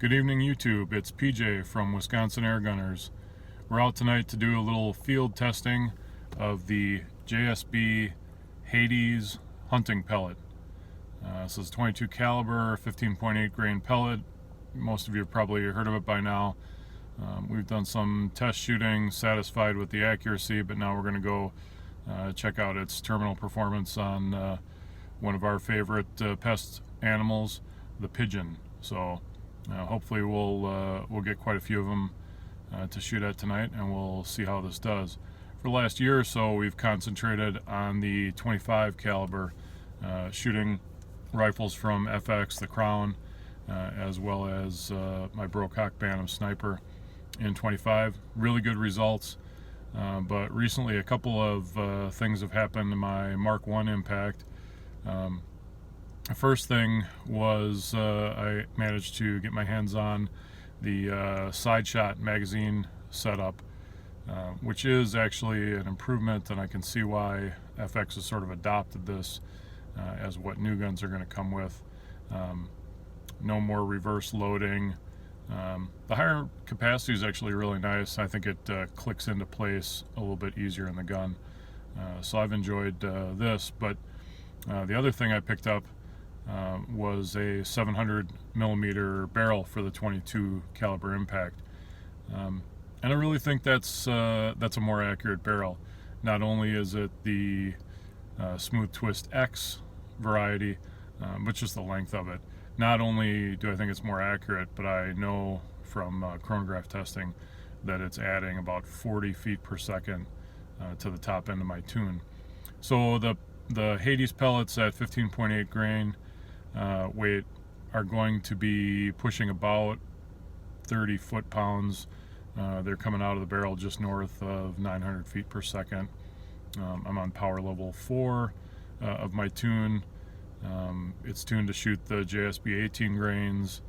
Good evening, YouTube. It's PJ from Wisconsin Air Gunners. We're out tonight to do a little field testing of the JSB Hades hunting pellet. This is 22 caliber, 15.8 grain pellet. Most of you have probably heard of it by now. We've done some test shooting, satisfied with the accuracy, but now we're going to go check out its terminal performance on one of our favorite pest animals, the pigeon. So hopefully we'll get quite a few of them to shoot at tonight, and we'll see how this does. For the last year or so, we've concentrated on the 25 caliber, shooting rifles from FX, the Crown, as well as my Brocock Bantam sniper in 25. Really good results, but recently a couple of things have happened to my Mark 1 Impact. The first thing was I managed to get my hands on the SideShot magazine setup, which is actually an improvement, and I can see why FX has sort of adopted this as what new guns are going to come with. No more reverse loading. The higher capacity is actually really nice. I think it clicks into place a little bit easier in the gun. So I've enjoyed this, but the other thing I picked up was a 700 millimeter barrel for the 22 caliber Impact, and I really think that's a more accurate barrel. Not only is it the Smooth Twist X variety, but just the length of it. Not only do I think it's more accurate, but I know from chronograph testing that it's adding about 40 feet per second to the top end of my tune. So the Hades pellets at 15.8 grain weight are going to be pushing about 30 foot-pounds. They're coming out of the barrel just north of 900 feet per second. I'm on power level 4 of my tune. It's tuned to shoot the JSB 18 grains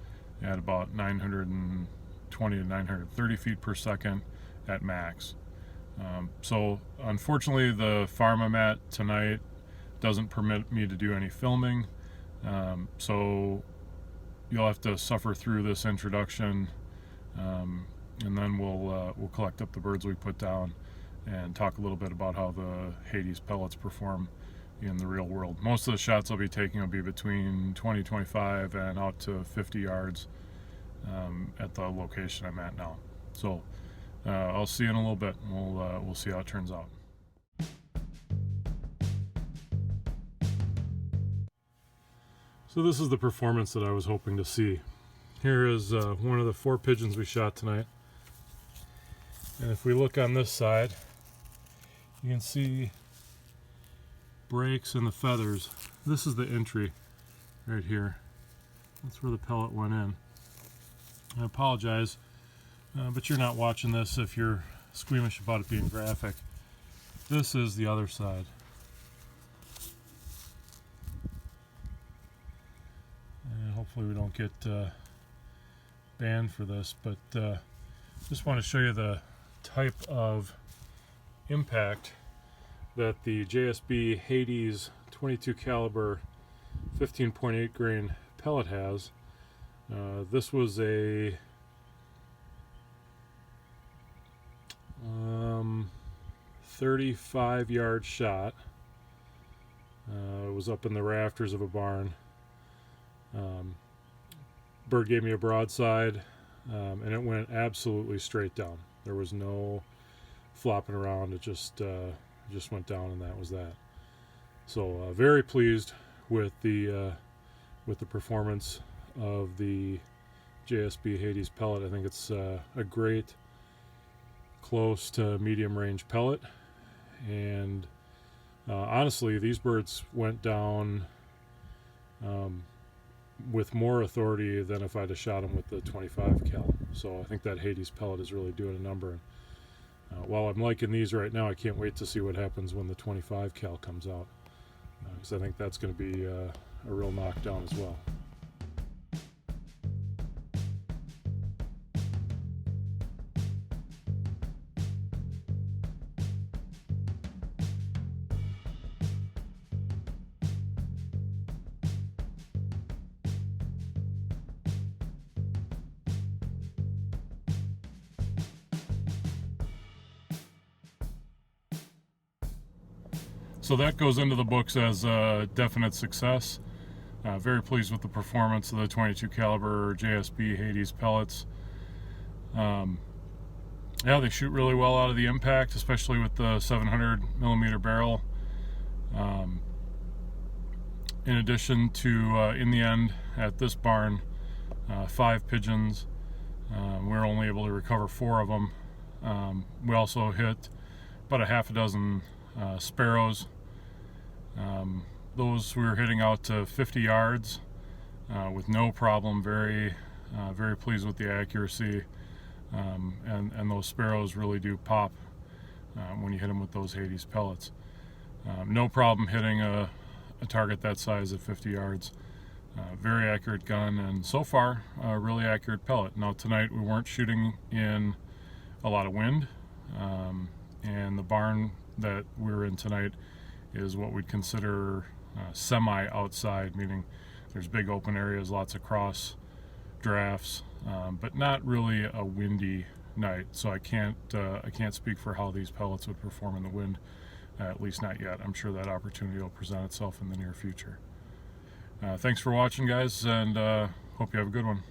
at about 920 to 930 feet per second at max. So unfortunately the farm I'm at tonight doesn't permit me to do any filming, so you'll have to suffer through this introduction, and then we'll collect up the birds we put down and talk a little bit about how the Hades pellets perform in the real world. Most of the shots I'll be taking will be between 20-25 and out to 50 yards at the location I'm at now. So I'll see you in a little bit. We'll see how it turns out. So this is the performance that I was hoping to see. Here is one of the 4 pigeons we shot tonight. And if we look on this side, you can see breaks in the feathers. This is the entry right here. That's where the pellet went in. I apologize, but you're not watching this if you're squeamish about it being graphic. This is the other side. Hopefully we don't get banned for this, but just want to show you the type of impact that the JSB Hades 22 caliber 15.8 grain pellet has. This was a 35-yard shot. It was up in the rafters of a barn. Bird gave me a broadside, and it went absolutely straight down. There was no flopping around. It just went down, and that was that. So very pleased with the performance of the JSB Hades pellet. I think it's a great close to medium range pellet, and honestly, these birds went down with more authority than if I'd have shot them with the 25 cal. So I think that Hades pellet is really doing a number. While I'm liking these right now, I can't wait to see what happens when the 25 cal comes out, because I think that's going to be a real knockdown as well. So that goes into the books as a definite success. Very pleased with the performance of the 22 caliber JSB Hades pellets. Yeah, they shoot really well out of the impact, especially with the 700 millimeter barrel. In addition to, in the end, at this barn, 5 pigeons. We were only able to recover 4 of them. We also hit about a half a dozen sparrows. Those we were hitting out to 50 yards with no problem. Very pleased with the accuracy. And those sparrows really do pop when you hit them with those Hades pellets. No problem hitting a target that size at 50 yards. Very accurate gun, and so far a really accurate pellet. Now tonight we weren't shooting in a lot of wind, and the barn that we were in tonight is what we'd consider semi-outside, meaning there's big open areas, lots of cross drafts, but not really a windy night. So I can't speak for how these pellets would perform in the wind, at least not yet. I'm sure that opportunity will present itself in the near future. Thanks for watching, guys, and hope you have a good one.